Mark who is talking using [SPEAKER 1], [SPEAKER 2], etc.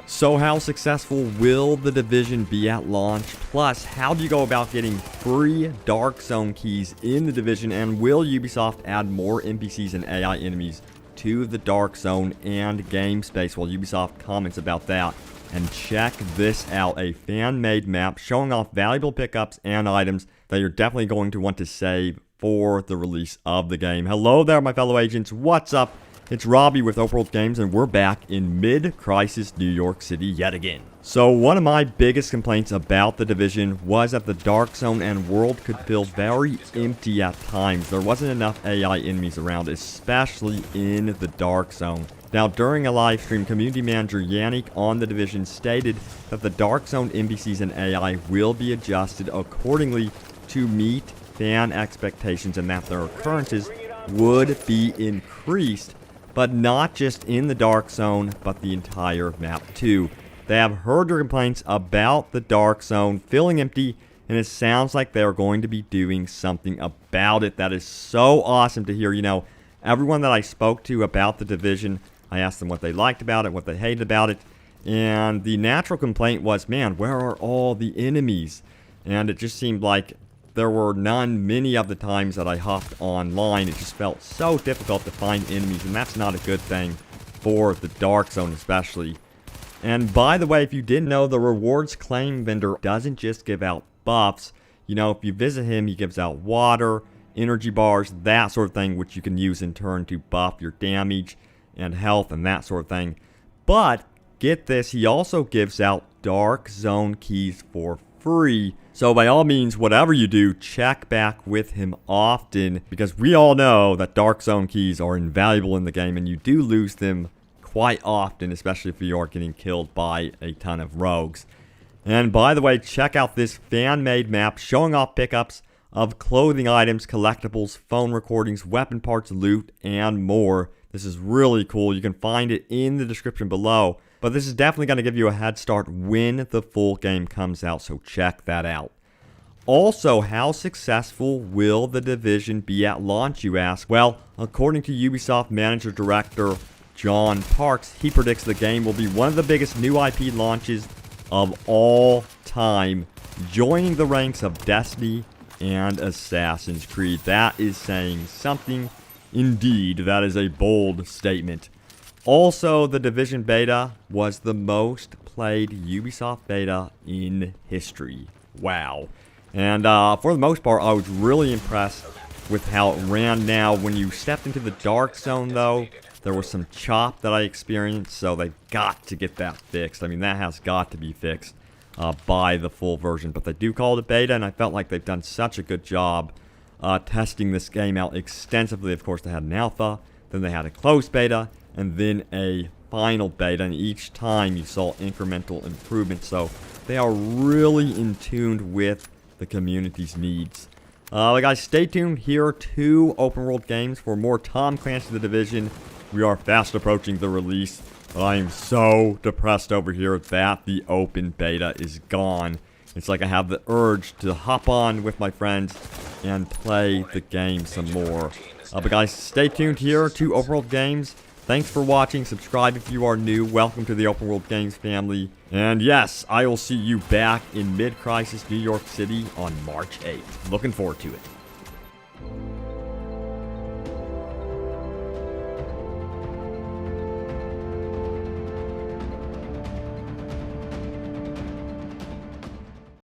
[SPEAKER 1] So how successful will The Division be at launch? Plus, how do you go about getting free Dark Zone keys in The Division? And will Ubisoft add more NPCs and AI enemies to the Dark Zone and game space? Well, Ubisoft comments about that. And check this out, a fan-made map showing off valuable pickups and items that you're definitely going to want to save for the release of the game. Hello there, my fellow agents. What's up? It's Robbie with Open World Games, and we're back in mid-crisis New York City yet again. So one of my biggest complaints about The Division was that the Dark Zone and world could feel very empty at times. There wasn't enough AI enemies around, especially in the Dark Zone. Now, during a live stream, community manager Yannick on The Division stated that the Dark Zone NPCs and AI will be adjusted accordingly to meet fan expectations, and that their occurrences would be increased, but not just in the Dark Zone, but the entire map too. They have heard your complaints about the Dark Zone feeling empty, and it sounds like they're going to be doing something about it. That is so awesome to hear. You know, everyone that I spoke to about The Division, I asked them what they liked about it, what they hated about it, and the natural complaint was, man, where are all the enemies? And it just seemed like there were none many of the times that I hopped online. It just felt so difficult to find enemies, and that's not a good thing for the Dark Zone especially. And by the way, if you didn't know, the rewards claim vendor doesn't just give out buffs. You know, if you visit him, he gives out water, energy bars, that sort of thing, which you can use in turn to buff your damage and health and that sort of thing. But get this, he also gives out Dark Zone keys for free. So by all means, whatever you do, check back with him often, because we all know that Dark Zone keys are invaluable in the game, and you do lose them quite often, especially if you are getting killed by a ton of rogues. And by the way, check out this fan-made map showing off pickups of clothing items, collectibles, phone recordings, weapon parts, loot, and more. This is really cool. You can find it in the description below. But this is definitely going to give you a head start when the full game comes out, so check that out. Also, how successful will The Division be at launch, you ask? Well, according to Ubisoft Manager Director John Parks, he predicts the game will be one of the biggest new IP launches of all time, joining the ranks of Destiny and Assassin's Creed. That is saying something. Indeed, that is a bold statement. Also, the Division beta was the most played Ubisoft beta in history. Wow. And for the most part, I was really impressed with how it ran. Now, when you stepped into the Dark Zone, though, there was some chop that I experienced, so they've got to get that fixed. I mean, that has got to be fixed by the full version. But they do call it a beta, and I felt like they've done such a good job testing this game out extensively. Of course, they had an alpha, then they had a closed beta, and then a final beta, and each time you saw incremental improvement. So they are really in tune with the community's needs. Guys, stay tuned here to Open World Games for more Tom Clancy The Division. We are fast approaching the release, but I am so depressed over here that the open beta is gone. It's like I have the urge to hop on with my friends and play the game some more. But guys, stay tuned here to Open World Games. Thanks for watching. Subscribe if you are new. Welcome to the Open World Games family. And yes, I will see you back in mid-crisis New York City on March 8th. Looking forward to it.